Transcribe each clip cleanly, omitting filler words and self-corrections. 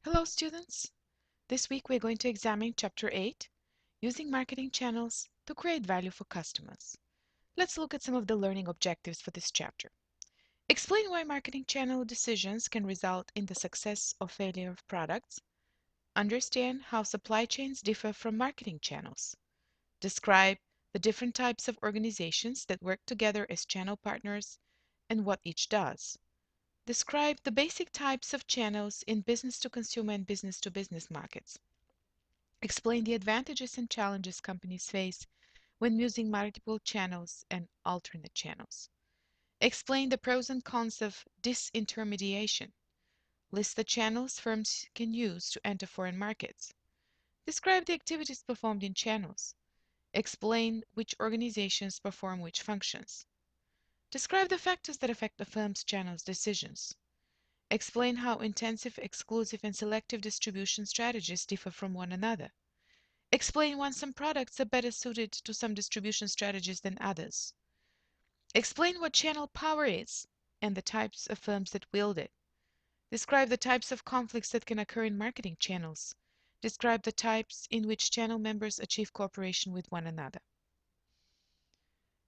Hello, students. This week we're going to examine Chapter 8, Using Marketing Channels to Create Value for Customers. Let's look at some of the learning objectives for this chapter. Explain why marketing channel decisions can result in the success or failure of products. Understand how supply chains differ from marketing channels. Describe the different types of organizations that work together as channel partners and what each does. Describe the basic types of channels in business-to-consumer and business-to-business markets. Explain the advantages and challenges companies face when using multiple channels and alternate channels. Explain the pros and cons of disintermediation. List the channels firms can use to enter foreign markets. Describe the activities performed in channels. Explain which organizations perform which functions. Describe the factors that affect the firm's channels decisions. Explain how intensive, exclusive, and selective distribution strategies differ from one another. Explain why some products are better suited to some distribution strategies than others. Explain what channel power is and the types of firms that wield it. Describe the types of conflicts that can occur in marketing channels. Describe the types in which channel members achieve cooperation with one another.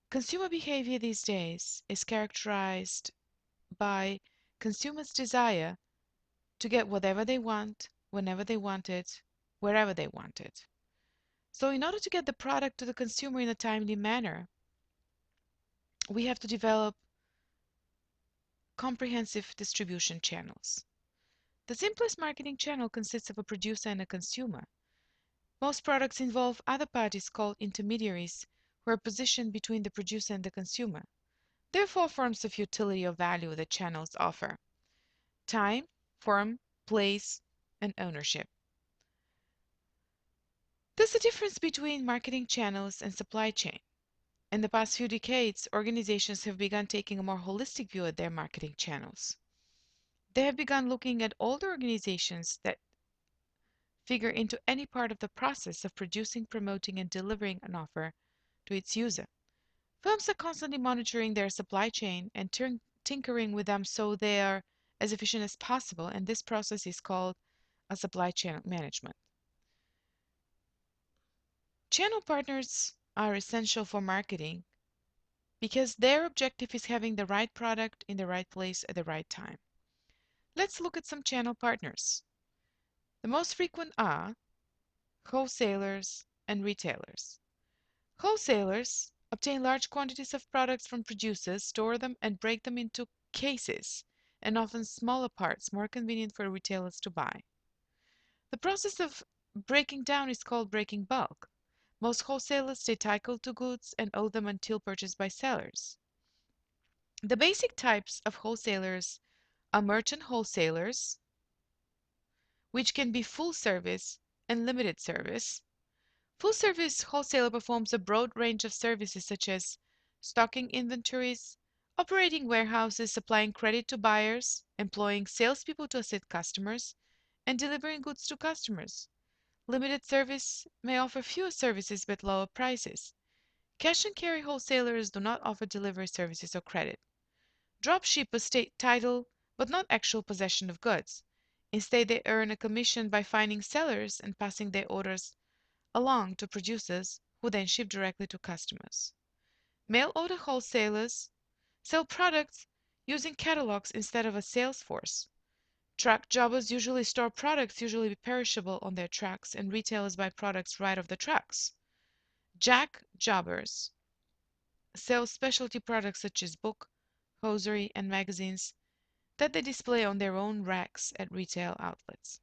Consumer behavior these days is characterized by consumers' desire to get whatever they want, whenever they want it, wherever they want it. So in order to get the product to the consumer in a timely manner, we have to develop comprehensive distribution channels. The simplest marketing channel consists of a producer and a consumer. Most products involve other parties called intermediaries who are positioned between the producer and the consumer. There are four forms of utility or value that channels offer: time, form, place, and ownership. There's a difference between marketing channels and supply chain. In the past few decades, organizations have begun taking a more holistic view at their marketing channels. They have begun looking at all the organizations that figure into any part of the process of producing, promoting, and delivering an offer to its user. Firms are constantly monitoring their supply chain and tinkering with them so they are as efficient as possible, and this process is called a supply chain management. Channel partners are essential for marketing because their objective is having the right product in the right place at the right time. Let's look at some channel partners. The most frequent are wholesalers and retailers. Wholesalers obtain large quantities of products from producers, store them, and break them into cases, and often smaller parts, more convenient for retailers to buy. The process of breaking down is called breaking bulk. Most wholesalers stay titled to goods and owe them until purchased by sellers. The basic types of wholesalers are merchant wholesalers, which can be full service and limited service. Full service wholesaler performs a broad range of services such as stocking inventories, operating warehouses, supplying credit to buyers, employing salespeople to assist customers, and delivering goods to customers. Limited service may offer fewer services but lower prices. Cash and carry wholesalers do not offer delivery services or credit. Drop shippers state title but not actual possession of goods. Instead, they earn a commission by finding sellers and passing their orders along to producers who then ship directly to customers. Mail order wholesalers sell products using catalogs instead of a sales force. Truck jobbers usually store products, usually perishable, on their trucks, and retailers buy products right off the trucks. Jack jobbers sell specialty products such as book, hosiery, and magazines that they display on their own racks at retail outlets.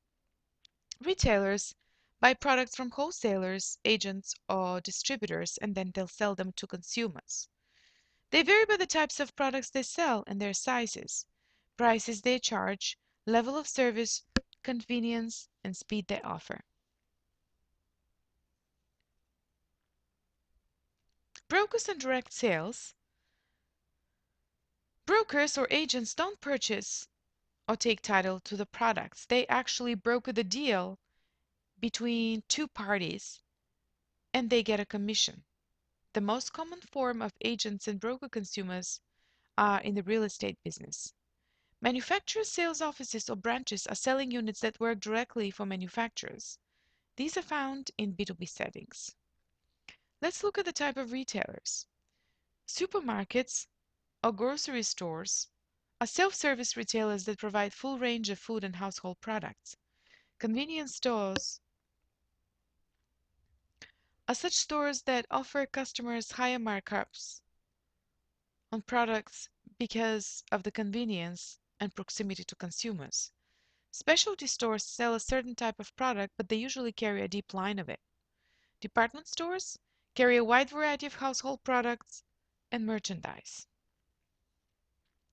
Retailers buy products from wholesalers, agents, or distributors, and then they'll sell them to consumers. They vary by the types of products they sell and their sizes, prices they charge, level of service, convenience, and speed they offer. Brokers and direct sales. Brokers or agents don't purchase or take title to the products. They actually broker the deal between two parties and they get a commission. The most common form of agents and broker consumers are in the real estate business. Manufacturer sales offices or branches are selling units that work directly for manufacturers. These are found in B2B settings. Let's look at the type of retailers. Supermarkets or grocery stores are self-service retailers that provide full range of food and household products. Convenience stores are such stores that offer customers higher markups on products because of the convenience and proximity to consumers. Specialty stores sell a certain type of product, but they usually carry a deep line of it. Department stores carry a wide variety of household products and merchandise.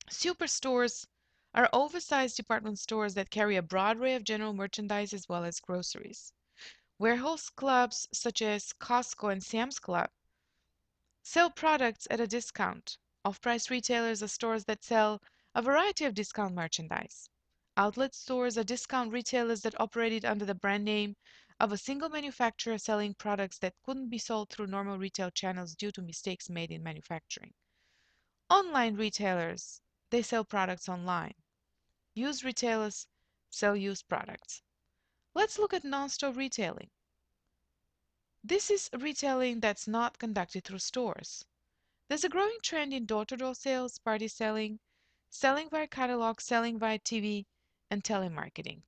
Superstores are oversized department stores that carry a broad array of general merchandise as well as groceries. Warehouse clubs such as Costco and Sam's Club sell products at a discount. Off-price retailers are stores that sell a variety of discount merchandise. Outlet stores are discount retailers that operated under the brand name of a single manufacturer selling products that couldn't be sold through normal retail channels due to mistakes made in manufacturing. Online retailers, they sell products online. Used retailers sell used products. Let's look at non-store retailing. This is retailing that's not conducted through stores. There's a growing trend in door-to-door sales, party selling, selling via catalog, selling via TV, and telemarketing.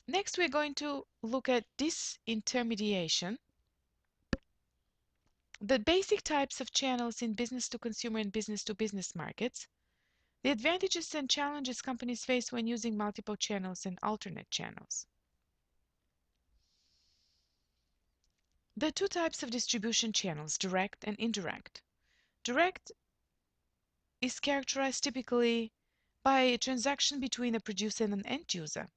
Next, we're going to look at disintermediation, the basic types of channels in business-to-consumer and business-to-business markets, the advantages and challenges companies face when using multiple channels and alternate channels. There are two types of distribution channels, direct and indirect. Direct is characterized typically by a transaction between a producer and an end user.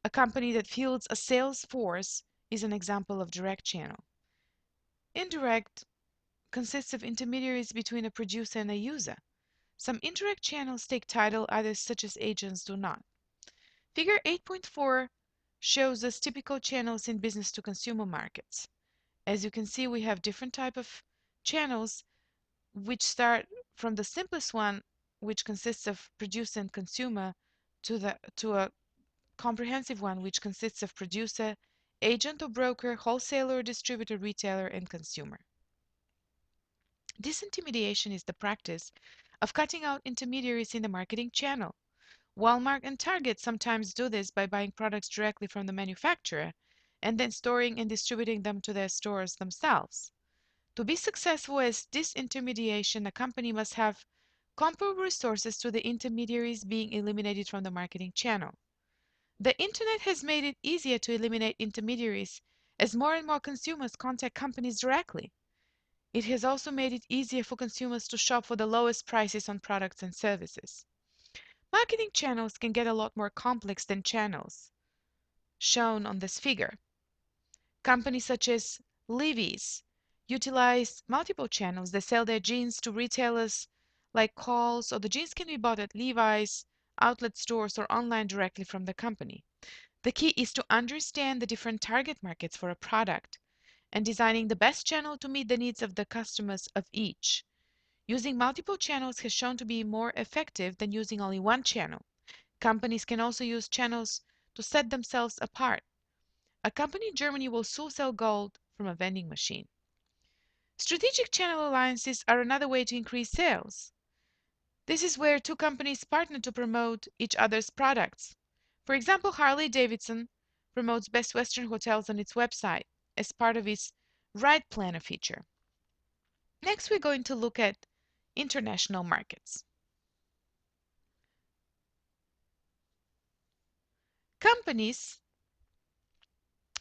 A company that fields a sales force is an example of direct channel. Indirect consists of intermediaries between a producer and a user. Some indirect channels take title, others such as agents do not. Figure 8.4 shows us typical channels in business to consumer markets. As you can see, we have different type of channels which start from the simplest one, which consists of producer and consumer, to a comprehensive one, which consists of producer, agent or broker, wholesaler or distributor, retailer, and consumer. Disintermediation is the practice of cutting out intermediaries in the marketing channel. Walmart and Target sometimes do this by buying products directly from the manufacturer and then storing and distributing them to their stores themselves. To be successful as disintermediation, a company must have comparable resources to the intermediaries being eliminated from the marketing channel. The internet has made it easier to eliminate intermediaries as more and more consumers contact companies directly. It has also made it easier for consumers to shop for the lowest prices on products and services. Marketing channels can get a lot more complex than channels shown on this figure. Companies such as Levi's utilize multiple channels. They sell their jeans to retailers like Kohl's, or the jeans can be bought at Levi's, outlet stores, or online directly from the company. The key is to understand the different target markets for a product and designing the best channel to meet the needs of the customers of each. Using multiple channels has shown to be more effective than using only one channel. Companies can also use channels to set themselves apart. A company in Germany will soon sell gold from a vending machine. Strategic channel alliances are another way to increase sales. This is where two companies partner to promote each other's products. For example, Harley-Davidson promotes Best Western hotels on its website as part of its Ride Planner feature. Next, we're going to look at international markets. Companies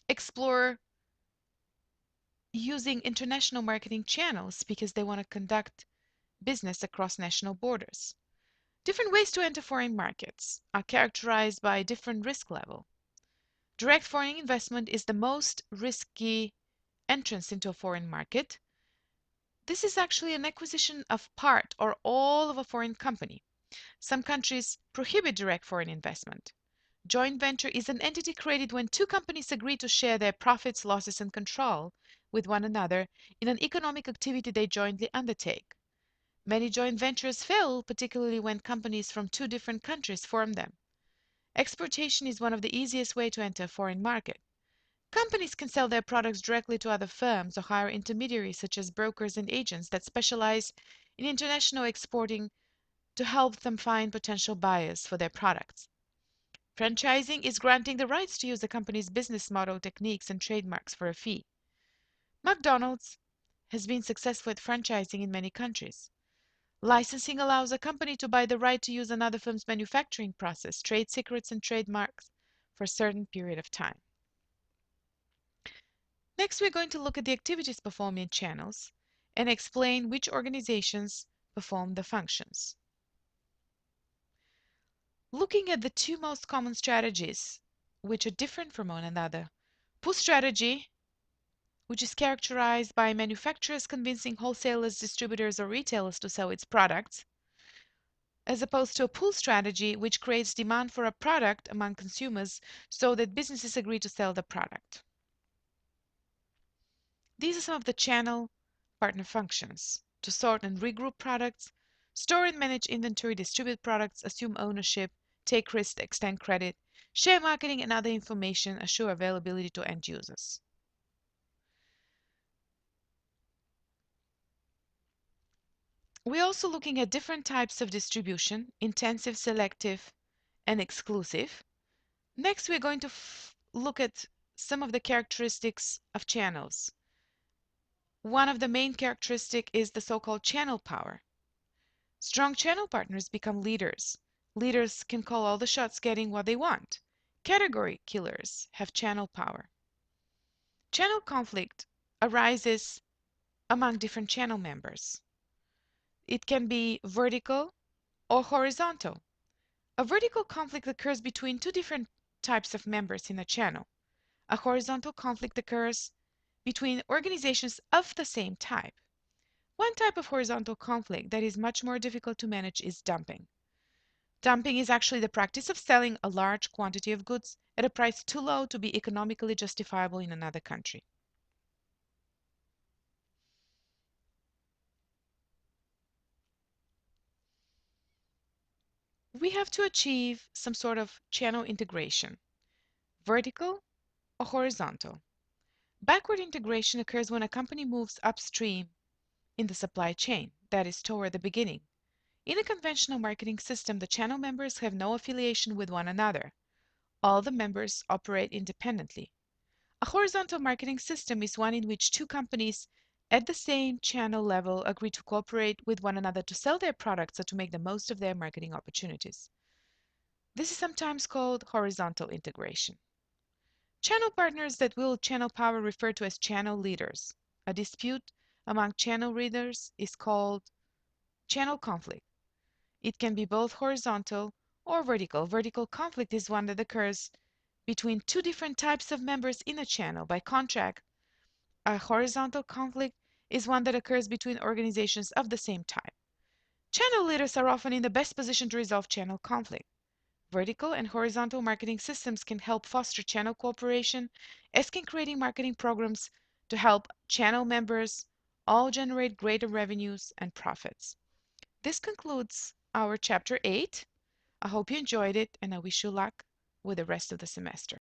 explore using international marketing channels because they want to conduct business across national borders. Different ways to enter foreign markets are characterized by different risk level. Direct foreign investment is the most risky entrance into a foreign market. This is actually an acquisition of part or all of a foreign company. Some countries prohibit direct foreign investment. Joint venture is an entity created when two companies agree to share their profits, losses, and control with one another in an economic activity they jointly undertake. Many joint ventures fail, particularly when companies from two different countries form them. Exportation is one of the easiest ways to enter a foreign market. Companies can sell their products directly to other firms or hire intermediaries such as brokers and agents that specialize in international exporting to help them find potential buyers for their products. Franchising is granting the rights to use the company's business model, techniques, and trademarks for a fee. McDonald's has been successful at franchising in many countries. Licensing allows a company to buy the right to use another firm's manufacturing process, trade secrets, and trademarks for a certain period of time. Next, we're going to look at the activities performed in channels and explain which organizations perform the functions. Looking at the two most common strategies, which are different from one another. Pull strategy, which is characterized by manufacturers convincing wholesalers, distributors, or retailers to sell its products, as opposed to a pull strategy, which creates demand for a product among consumers so that businesses agree to sell the product. These are some of the channel partner functions: to sort and regroup products, store and manage inventory, distribute products, assume ownership, take risks, extend credit, share marketing and other information, assure availability to end users. We're also looking at different types of distribution: intensive, selective, and exclusive. Next, we're going to look at some of the characteristics of channels. One of the main characteristics is the so-called channel power. Strong channel partners become leaders. Leaders can call all the shots, getting what they want. Category killers have channel power. Channel conflict arises among different channel members. It can be vertical or horizontal. A vertical conflict occurs between two different types of members in a channel. A horizontal conflict occurs between organizations of the same type. One type of horizontal conflict that is much more difficult to manage is dumping. Dumping is actually the practice of selling a large quantity of goods at a price too low to be economically justifiable in another country. We have to achieve some sort of channel integration, vertical or horizontal. Backward integration occurs when a company moves upstream in the supply chain, that is, toward the beginning. In a conventional marketing system, the channel members have no affiliation with one another. All the members operate independently. A horizontal marketing system is one in which two companies at the same channel level agree to cooperate with one another to sell their products or to make the most of their marketing opportunities. This is sometimes called horizontal integration. Channel partners that wield channel power refer to as channel leaders. A dispute among channel leaders is called channel conflict. It can be both horizontal or vertical. Vertical conflict is one that occurs between two different types of members in a channel. By contrast, a horizontal conflict is one that occurs between organizations of the same type. Channel leaders are often in the best position to resolve channel conflict. Vertical and horizontal marketing systems can help foster channel cooperation, as can creating marketing programs to help channel members all generate greater revenues and profits. This concludes our chapter 8. I hope you enjoyed it, and I wish you luck with the rest of the semester.